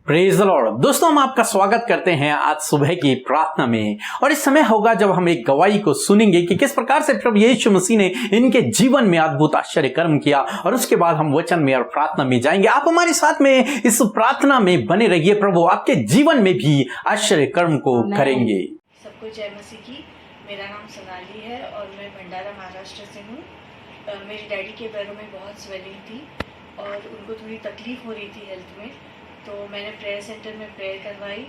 Praise the Lord. दोस्तों, हम आपका स्वागत करते हैं आज सुबह की प्रार्थना में। और इस समय होगा जब हम एक गवाही को सुनेंगे कि किस प्रकार से प्रभु यीशु मसीह ने इनके जीवन में अद्भुत आश्चर्य कर्म किया। और उसके बाद हम वचन में और प्रार्थना में जाएंगे। आप हमारे साथ में इस प्रार्थना में बने रहिए। प्रभु आपके जीवन में भी आश्चर्य कर्म को करेंगे। सबको जय मसीह की। मेरा नाम सोनाली है और मैं भंडारा महाराष्ट्र से हूँ। मेरे डैडी के पैरों में बहुत स्वेलिंग थी और उनको थोड़ी तकलीफ हो रही थी हेल्थ में। तो मैंने प्रेयर सेंटर में प्रेयर करवाई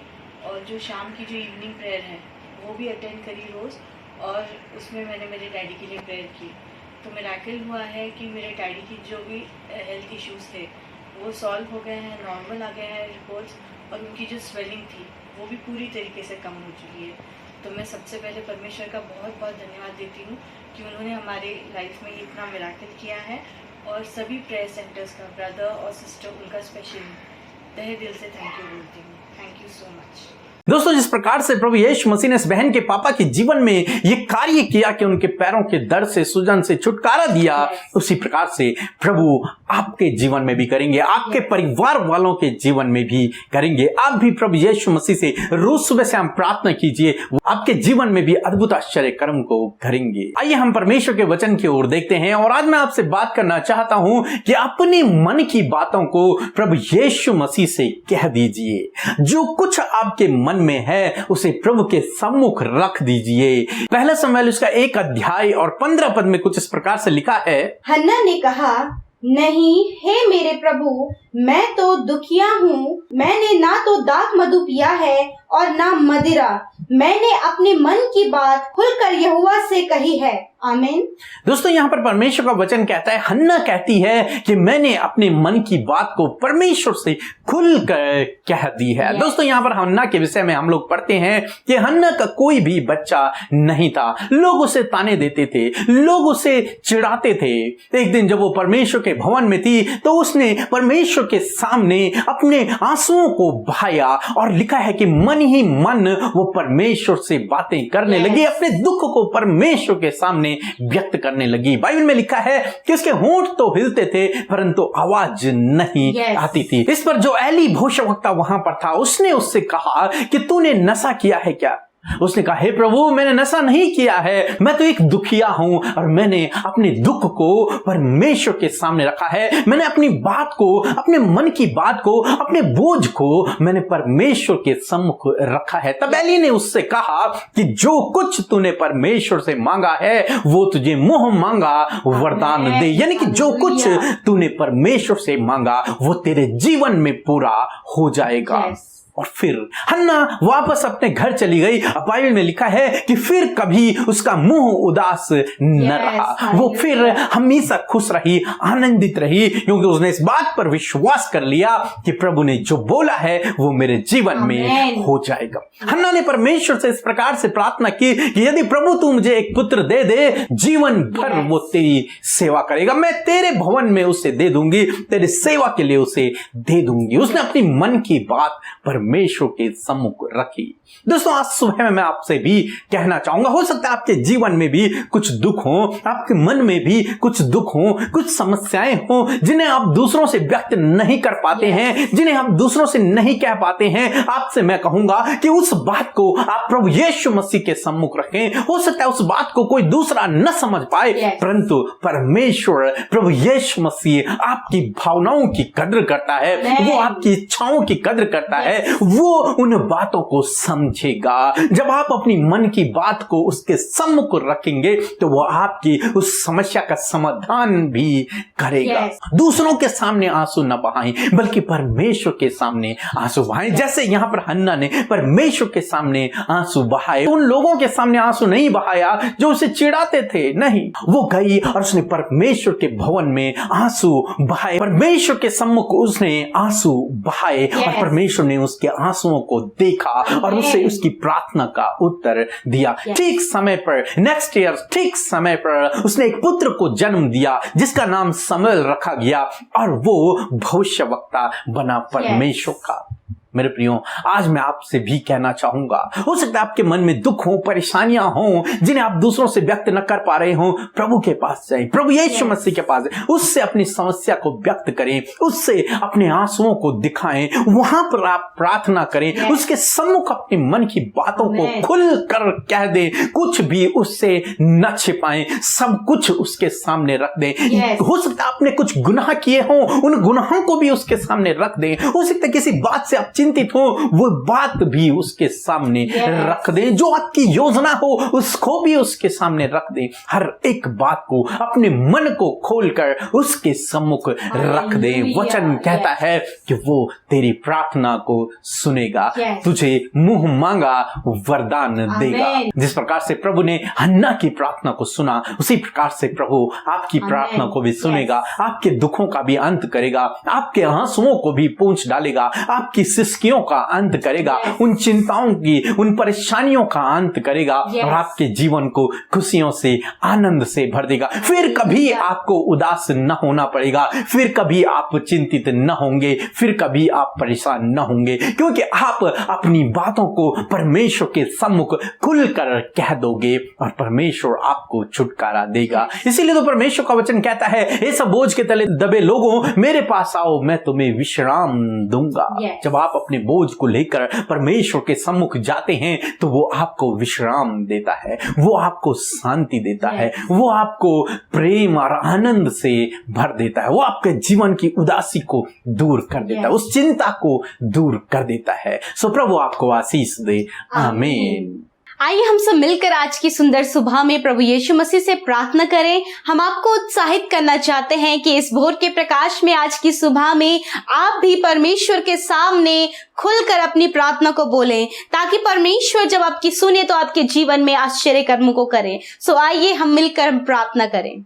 और जो शाम की जो इवनिंग प्रेयर है वो भी अटेंड करी रोज़। और उसमें मैंने मेरे डैडी के लिए प्रेयर की। तो मिरेकल हुआ है कि मेरे डैडी की जो भी हेल्थ इश्यूज़ थे वो सॉल्व हो गए हैं, नॉर्मल आ गए हैं रिपोर्ट्स। और उनकी जो स्वेलिंग थी वो भी पूरी तरीके से कम हो चुकी है। तो मैं सबसे पहले परमेश्वर का बहुत बहुत धन्यवाद देती हूँ कि उन्होंने हमारे लाइफ में इतना मिरेकल किया है। और सभी प्रेयर सेंटर्स का, ब्रदर और सिस्टर, उनका स्पेशली तहे दिल से थैंक यू बोलती हूँ। Thank you so much. दोस्तों, जिस प्रकार से प्रभु यीशु मसीह ने इस बहन के पापा के जीवन में ये कार्य किया कि उनके पैरों के दर्द से, सूजन से छुटकारा दिया, उसी प्रकार से प्रभु आपके जीवन में भी करेंगे, आपके परिवार वालों के जीवन में भी करेंगे। आप भी प्रभु यीशु मसीह से रोज सुबह से हम प्रार्थना कीजिए, वो आपके जीवन में भी अद्भुत आश्चर्य कर्म को करेंगे। आइए हम परमेश्वर के वचन की ओर देखते हैं। और आज मैं आपसे बात करना चाहता हूं कि अपने मन की बातों को प्रभु यीशु मसीह से कह दीजिए। जो कुछ आपके मन में है उसे प्रभु के सम्मुख रख दीजिए। पहला शमूएल उसका 1 अध्याय और 15 पद में कुछ इस प्रकार से लिखा है। हन्ना ने कहा, नहीं हे मेरे प्रभु, मैं तो दुखिया हूँ। मैंने ना तो दाख मधु पिया है और ना मदिरा। मैंने अपने मन की बात खुलकर यहोवा से कही है। आमीन। दोस्तों, यहाँ पर परमेश्वर का वचन कहता है, हन्ना कहती है कि मैंने अपने मन की बात को परमेश्वर से खुल कर कह दी है। दोस्तों, यहाँ पर हन्ना के विषय में हम लोग पढ़ते हैं कि हन्ना का कोई भी बच्चा नहीं था। लोग उसे ताने देते थे, लोग उसे चिढ़ाते थे। एक दिन जब वो परमेश्वर के भवन में थी तो उसने परमेश्वर के सामने अपने आंसुओं को बहाया और लिखा है कि मन ही मन वो परमेश्वर से बातें करने लगी, अपने दुख को परमेश्वर के सामने व्यक्त करने लगी। बाइबल में लिखा है कि उसके होंठ तो हिलते थे परंतु आवाज नहीं आती थी। इस पर जो एली भविष्यवक्ता वहां पर था उसने उससे कहा कि तूने नशा किया है क्या? उसने कहा, हे प्रभु, मैंने नशा नहीं किया है, मैं तो एक दुखिया हूं और मैंने अपने दुख को परमेश्वर के सामने रखा है। मैंने अपनी बात को, अपने मन की बात को, अपने बोझ को मैंने परमेश्वर के सम्मुख रखा है। तब एली ने उससे कहा कि जो कुछ तूने परमेश्वर से मांगा है वो तुझे मुंह मांगा वरदान दे। यानी कि जो कुछ तूने परमेश्वर से मांगा वो तेरे जीवन में पूरा हो जाएगा। और फिर हन्ना वापस अपने घर चली गई। बाइबल में लिखा है कि फिर कभी उसका मुंह उदास न रहा। वो फिर हमेशा खुश रही, आनंदित रही, क्योंकि उसने इस बात पर विश्वास कर लिया कि प्रभु ने जो बोला है वो मेरे जीवन में हो जाएगा। हन्ना ने परमेश्वर से इस प्रकार से प्रार्थना की कि यदि प्रभु तू मुझे एक पुत्र दे दे, जीवन भर वो तेरी सेवा करेगा, मैं तेरे भवन में उसे दे दूंगी, तेरी सेवा के लिए उसे दे दूंगी। उसने अपनी मन की बात परमेश्वर के सम्मुख रखी। दोस्तों, आज सुबह में मैं आपसे भी कहना चाहूंगा, हो सकता है आपके जीवन में भी कुछ दुख हो, आपके मन में भी कुछ दुख हो, कुछ समस्याएं हो जिन्हें आप दूसरों से व्यक्त नहीं कर पाते हैं, जिन्हें आप दूसरों से नहीं कह पाते हैं। आपसे मैं कहूंगा कि उस बात को आप प्रभु यीशु मसीह के सम्मुख रखें। हो सकता है उस बात को कोई दूसरा न समझ पाए, परंतु परमेश्वर प्रभु यीशु मसीह आपकी भावनाओं की कद्र करता है, वो आपकी इच्छाओं की कद्र करता है, वो उन बातों को समझेगा। जब आप अपनी मन की बात को उसके सम्मुख रखेंगे तो वो आपकी उस समस्या का समाधान भी करेगा। दूसरों के सामने आंसू न बहाएं, बल्कि परमेश्वर के सामने आंसू बहाएं। जैसे यहाँ पर हन्ना ने परमेश्वर के सामने आंसू बहाए। उन लोगों के सामने आंसू नहीं बहाया जो उसे चिढ़ाते थे, नहीं, वो गई और उसने परमेश्वर के भवन में आंसू बहाए। परमेश्वर के सम्मुख उसने आंसू बहाए और परमेश्वर ने उसके आंसुओं को देखा और उसे उसकी प्रार्थना का उत्तर दिया। ठीक समय पर, नेक्स्ट ईयर ठीक समय पर उसने एक पुत्र को जन्म दिया जिसका नाम शमूएल रखा गया और वो भविष्यवक्ता बना परमेश्वर का। मेरे प्रियो, आज मैं आपसे भी कहना चाहूंगा, हो सकता है आपके मन में दुख हो, परेशानियां हो, जिन्हें आप दूसरों से व्यक्त न कर पा रहे हो, प्रभु के पास जाएं, प्रभु यीशु मसीह के पास जाएं, उससे अपनी समस्या को व्यक्त करें, उससे अपने आंसुओं को दिखाएं, वहां पर आप प्रार्थना करें, उसके सम्मुख अपने मन की बातों को खुल कर कह दें, कुछ भी उससे न छिपाएं, सब कुछ उसके सामने रख दें। हो सकता है आपने कुछ गुनाह किए हो, उन गुनाहों को भी उसके सामने रख दें। हो सकता है किसी बात से आप चिंतित हो, वो बात भी उसके सामने रख दें। जो आपकी योजना हो उसको भी उसके सामने रख दें। हर एक बात को, अपने मन को खोलकर उसके सम्मुख रख दें। वचन कहता है कि वो तेरी प्रार्थना को सुनेगा, तुझे मुंह मांगा वरदान देगा। जिस प्रकार से प्रभु ने हन्ना की प्रार्थना को सुना, उसी प्रकार से प्रभु आपकी प्रार्थना को भी सुनेगा, आपके दुखों का भी अंत करेगा, आपके आंसुओं को भी पोंछ डालेगा, आपकी सिसकियों का अंत करेगा, उन चिंताओं की, उन परेशानियों का अंत करेगा और आपके जीवन को खुशियों से, आनंद से भर देगा। फिर कभी आपको उदास न होना पड़ेगा, फिर कभी आप चिंतित न होंगे, फिर कभी आप परेशान न होंगे, क्योंकि आप अपनी बातों को परमेश्वर के सम्मुख खुलकर कह दोगे और परमेश्वर आपको छुटकारा देगा। इसीलिए तो परमेश्वर का वचन कहता है, ये सब बोझ के तले दबे लोगों मेरे पास आओ, मैं तुम्हें विश्राम दूंगा। जब आप अपने बोझ को लेकर परमेश्वर के सम्मुख जाते हैं तो वो आपको विश्राम देता है, वो आपको शांति देता है, वो आपको प्रेम और आनंद से भर देता है, वो आपके जीवन की उदासी को दूर कर देता है, उस चिंता को दूर कर देता है। सो प्रभु आपको आशीष दे। आमीन। आइए हम सब मिलकर आज की सुंदर सुबह में प्रभु यीशु मसीह से प्रार्थना करें। हम आपको उत्साहित करना चाहते हैं कि इस भोर के प्रकाश में, आज की सुबह में आप भी परमेश्वर के सामने खुलकर अपनी प्रार्थना को बोलें, ताकि परमेश्वर जब आपकी सुने तो आपके जीवन में आश्चर्य कर्मों को करे। सो आइए हम मिलकर प्रार्थना करें।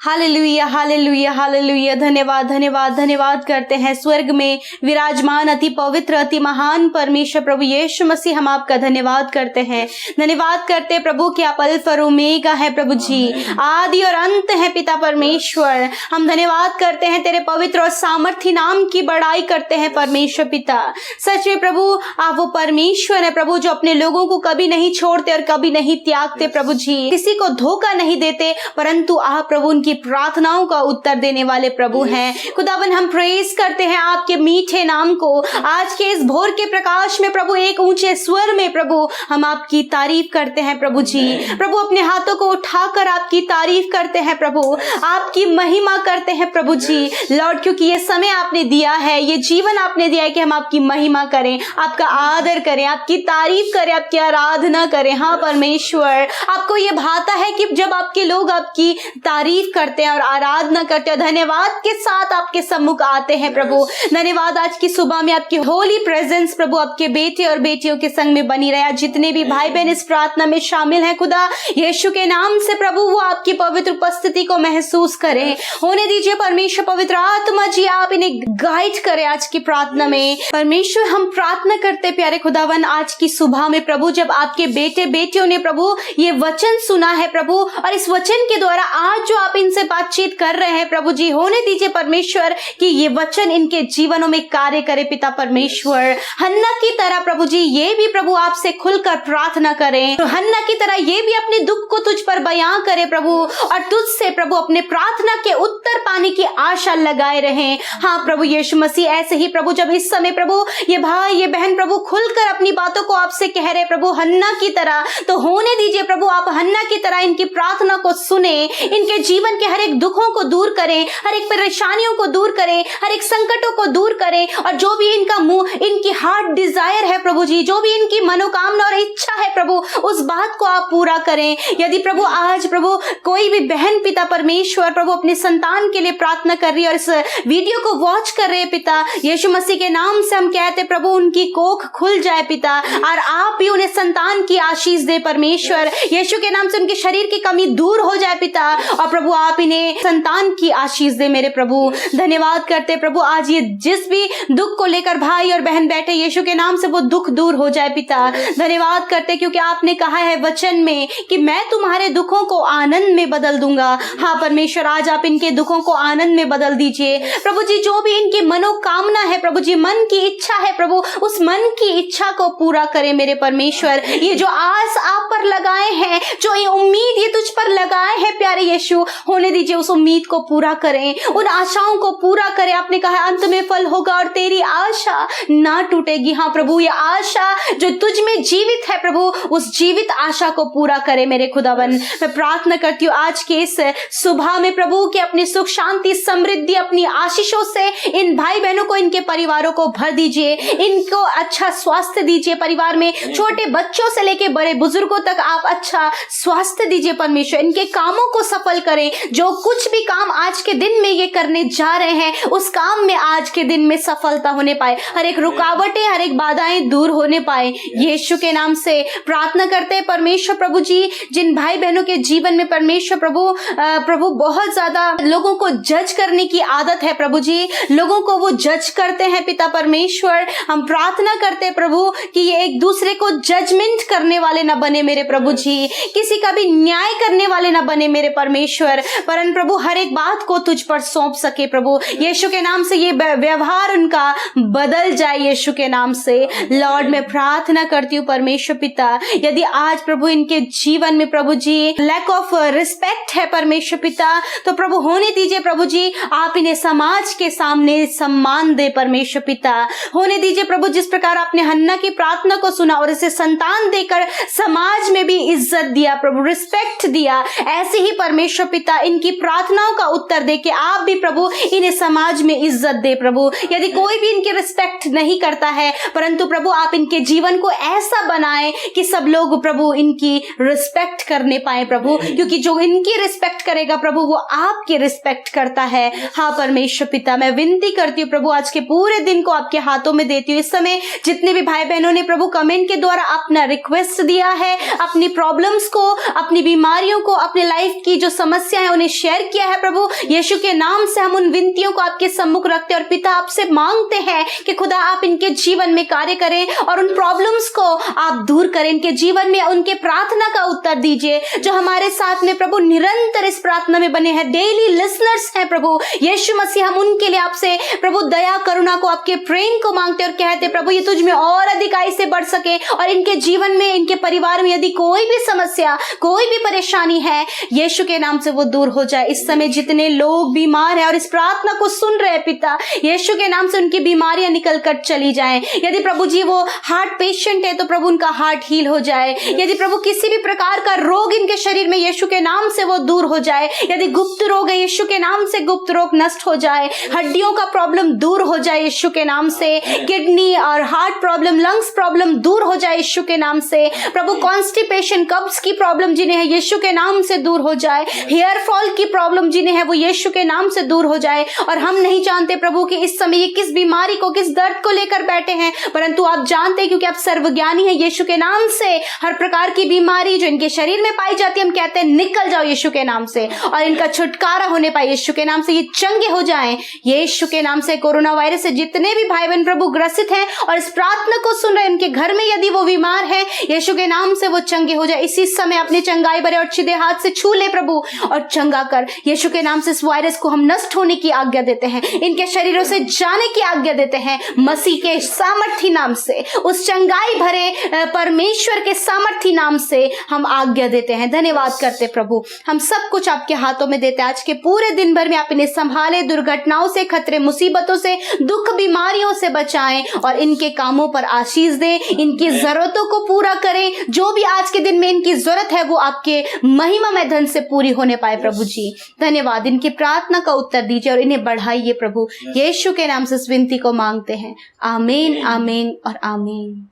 Hallelujah, hallelujah, hallelujah. धन्यवाद, धन्यवाद, धन्यवाद करते हैं स्वर्ग में विराजमान अति पवित्र, अति महान परमेश्वर प्रभु यीशु मसीह, हम आपका धन्यवाद करते हैं। धन्यवाद करते हैं प्रभु कि आप अल्फा और ओमेगा है प्रभु जी, आदि और अंत है पिता परमेश्वर। हम धन्यवाद करते हैं, तेरे पवित्र और सामर्थी नाम की बड़ाई करते हैं परमेश्वर पिता। सच में प्रभु आप वो परमेश्वर है प्रभु, जो अपने लोगों को कभी नहीं छोड़ते और कभी नहीं त्यागते प्रभु जी, किसी को धोखा नहीं देते, परंतु आप प्रभु की प्रार्थनाओं का उत्तर देने वाले प्रभु हैं। खुदावन हम प्रेज करते हैं आपके मीठे नाम को। आज के इस भोर के प्रकाश में प्रभु एक ऊंचे स्वर में प्रभु हम आपकी तारीफ करते हैं प्रभु जी। प्रभु अपने हाथों को उठाकर आपकी तारीफ करते हैं प्रभु, आपकी महिमा करते हैं प्रभु जी लॉर्ड, क्योंकि ये समय आपने दिया है, ये जीवन आपने दिया है कि हम आपकी महिमा करें, आपका आदर करें, आपकी तारीफ करें, आपकी आराधना करें। हाँ परमेश्वर, आपको ये भाता है कि जब आपके लोग आपकी तारीफ करते हैं और आराधना करते हैं, धन्यवाद के साथ आपके सम्मुख आते हैं प्रभु। धन्यवाद आज की सुबह में आपकी होली प्रेजेंस प्रभु आपके बेटे और बेटियों के संग में बनी रहे। जितने भी भाई बहन इस प्रार्थना में शामिल हैं खुदा यीशु के नाम से प्रभु वो आपकी पवित्र उपस्थिति को महसूस करें। होने दीजिए परमेश्वर, पवित्र आत्मा जी आप इन्हें गाइड करें आज की प्रार्थना में। परमेश्वर हम प्रार्थना करते प्यारे खुदावन आज की सुबह में प्रभु, जब आपके बेटे बेटियों ने प्रभु ये वचन सुना है प्रभु, और इस वचन के द्वारा आज जो आप इनसे बातचीत कर रहे हैं प्रभु जी, होने दीजिए परमेश्वर कि ये वचन इनके जीवनों में कार्य करे पिता परमेश्वर। हन्ना की तरह प्रभु जी ये भी प्रभु आपसे खुलकर प्रार्थना करें, तो हन्ना की तरह ये भी अपने दुख को तुझ पर बयां करे प्रभु, और तुझसे प्रभु अपने प्रार्थना के उत्तर पाने की आशा लगाए रहें। हाँ प्रभु यीशु मसीह, ऐसे ही प्रभु जब इस समय प्रभु ये भाई ये बहन प्रभु खुलकर अपनी बातों को आपसे कह रहे प्रभु हन्ना की तरह, तो होने दीजिए प्रभु आप हन्ना की तरह इनकी प्रार्थना को सुने, इनके जीवन के हर एक दुखों को दूर करें, हर एक परेशानियों को दूर करें, हर एक संकटों को दूर करें, और जो भी इनका मुंह इनकी हार्ट डिजायर है प्रभु जी, जो भी इनकी मनोकामना और इच्छा है प्रभु, उस बात को आप पूरा करें। यदि प्रभु आज प्रभु कोई भी बहन पिता परमेश्वर प्रभु अपने संतान के लिए प्रार्थना कर रही है और इस वीडियो को वॉच कर रहे हैं पिता, यीशु मसीह के नाम से हम कहते प्रभु उनकी कोख खुल जाए पिता, और आप भी उन्हें संतान की आशीष दे परमेश्वर। यीशु के नाम से उनके शरीर की कमी दूर हो जाए पिता, और प्रभु आप इन्हें संतान की आशीष दे मेरे प्रभु। धन्यवाद करते प्रभु, आज ये जिस भी दुख को लेकर भाई और बहन बैठे, यीशु के नाम से वो दुख दूर हो जाए पिता। धन्यवाद करते क्योंकि आपने कहा है वचन में कि मैं तुम्हारे दुखों को आनंद में बदल दूंगा। हाँ परमेश्वर, आज आप इनके दुखों को आनंद में बदल दीजिए प्रभु जी। जो भी इनकी मनोकामना है प्रभु जी, मन की इच्छा है प्रभु, उस मन की इच्छा को पूरा करे मेरे परमेश्वर। ये जो आस आप पर लगाए हैं, जो ये उम्मीद ये तुझ पर लगाए हैं प्यारे यीशु, होने दीजिए उस उम्मीद को पूरा करें, उन आशाओं को पूरा करें। आपने कहा अंत में फल होगा और तेरी आशा ना टूटेगी। हाँ प्रभु, ये आशा जो तुझ में जीवित है प्रभु, उस जीवित आशा को पूरा करे मेरे खुदावन। मैं प्रार्थना करती हूँ आज के इस सुबह में प्रभु कि अपनी सुख शांति समृद्धि अपनी आशीषों से इन भाई बहनों को, इनके परिवारों को भर दीजिए, इनको अच्छा स्वास्थ्य दीजिए। परिवार में छोटे बच्चों से लेके बड़े बुजुर्गों तक आप अच्छा स्वास्थ्य दीजिए परमेश्वर। इनके कामों को सफल करें, जो कुछ भी काम आज के दिन में ये करने जा रहे हैं उस काम में आज के दिन में सफलता होने पाए, हर एक रुकावटें हर एक बाधाएं दूर होने पाए। यीशु के नाम से प्रार्थना करते हैं परमेश्वर प्रभु जी। जिन भाई बहनों के जीवन में परमेश्वर प्रभु बहुत ज्यादा लोगों को जज करने की आदत है प्रभु जी, लोगों को वो जज करते हैं पिता परमेश्वर, हम प्रार्थना करते हैं प्रभु कि ये एक दूसरे को जजमेंट करने वाले ना बने मेरे प्रभु जी, किसी का भी न्याय करने वाले ना बने मेरे परमेश्वर, परंतु प्रभु हर एक बात को तुझ पर सौंप सके प्रभु। यीशु के नाम से ये व्यवहार उनका बदल जाए यीशु के नाम से। लॉर्ड मैं प्रार्थना करती हूँ परमेश्वर पिता, यदि आज प्रभु इनके जीवन में प्रभु जी लैक ऑफ रिस्पेक्ट है परमेश्वर पिता, तो प्रभु होने दीजिए प्रभु जी, आप इन्हें समाज के सामने सम्मान दे परमेश्वर पिता। होने दीजिए प्रभु जिस प्रकार आपने हन्ना की प्रार्थना को सुना और इसे संतान देकर समाज में भी इज्जत दिया प्रभु, रिस्पेक्ट दिया, ऐसे ही परमेश्वर पिता इनकी प्रार्थनाओं का उत्तर दे के आप भी प्रभु इन्हें समाज में इज्जत दे प्रभु। यदि कोई भी इनकी रिस्पेक्ट नहीं करता है, परंतु प्रभु आप इनके जीवन को ऐसा बनाए कि सब लोग प्रभु इनकी रिस्पेक्ट करने पाए प्रभु, क्योंकि जो इनकी रिस्पेक्ट करेगा प्रभु वो आपकी रिस्पेक्ट करता है। हाँ परमेश्वर पिता, मैं विनती करती हूँ प्रभु आज के पूरे दिन को आपके हाथों में देती हूँ। इस समय जितने भी भाई बहनों ने प्रभु कमेंट के द्वारा अपना रिक्वेस्ट दिया है, अपनी प्रॉब्लम्स को, अपनी बीमारियों को, अपने लाइफ की जो समस्या है उन्हें शेयर किया है प्रभु, यीशु के नाम से हम उन विनतियों को आपके सम्मुख रखते और पिता आपसे मांगते हैं कि खुदा आप इनके जीवन में कार्य करें और उन प्रॉब्लम्स को आप दूर करें, इनके जीवन में उनके प्रार्थना का उत्तर दीजिए। जो हमारे साथ में प्रभु निरंतर इस प्रार्थना में बने हैं, डेली लिसनर्स हैं प्रभु यीशु मसीह, हम उनके लिए आपसे प्रभु दया करुणा को, आपके प्रेम को मांगते और कहते प्रभु ये तुझ में और अधिकाई से बढ़ सके और इनके जीवन में, इनके परिवार में यदि कोई भी समस्या, कोई भी परेशानी है, यीशु के नाम से वो दूर हो जाए। इस समय जितने लोग बीमार हैं और इस प्रार्थना को सुन रहे हैं पिता, यीशु के नाम से उनकी बीमारियां निकल कर चली जाएं। यदि प्रभु जी वो हार्ट पेशेंट है तो प्रभु उनका हार्ट हील हो जाए। यदि प्रभु किसी भी प्रकार का रोग इनके शरीर में यीशु के नाम से वो दूर हो जाए। यदि गुप्त रोग है यीशु के नाम से गुप्त रोग नष्ट हो जाए। हड्डियों का प्रॉब्लम दूर हो जाए यीशु के नाम से। किडनी और हार्ट प्रॉब्लम, लंग्स प्रॉब्लम दूर हो जाए यीशु के नाम से। प्रभु कॉन्स्टिपेशन, कब्ज की प्रॉब्लम जिन्हें है यीशु के नाम से दूर हो जाए। हेयर फॉल की प्रॉब्लम जिन्हें है वो यीशु के नाम से दूर हो जाए। और हम नहीं जानते प्रभु कि इस समय ये किस बीमारी को, किस दर्द को लेकर बैठे हैं, परंतु आप जानते हैं क्योंकि आप सर्वज्ञानी हैं। यीशु के नाम से हर प्रकार की बीमारी जो इनके शरीर में पाई जाती है, हम कहते हैं निकल जाओ यीशु के नाम से और इनका छुटकारा होने पाए यीशु के नाम से। ये चंगे हो जाएं यीशु के नाम से। कोरोना वायरस से जितने भी भाई बहन प्रभु ग्रसित हैं और इस प्रार्थना को सुन रहे हैं, उनके घर में यदि वो बीमार है, यीशु के नाम से वो चंगे हो जाए। इसी समय अपने चंगाई भरे और सीधे हाथ से छू ले प्रभु और चंगा कर। यीशु के नाम से इस वायरस को हम नष्ट होने की आज्ञा देते हैं, इनके शरीरों से जाने की आज्ञा देते हैं मसीह के सामर्थी नाम से। उस चंगाई भरे परमेश्वर के सामर्थी नाम से हम आज्ञा देते हैं। धन्यवाद करते प्रभु, हम सब कुछ आपके हाथों में देते हैं। आज के पूरे दिन भर में आप इन्हें संभाले, दुर्घटनाओं से, खतरे मुसीबतों से, दुख बीमारियों से बचाएं और इनके कामों पर आशीष दें, इनकी जरूरतों को पूरा करें। जो भी आज के दिन में इनकी जरूरत है वो आपके महिमामय धन से पूरी होने पाए प्रभु जी। धन्यवाद, इनकी प्रार्थना का उत्तर दीजिए और इन्हें बढ़ाइए प्रभु। यीशु के नाम से इस विनती को मांगते हैं, आमीन, आमीन और आमीन।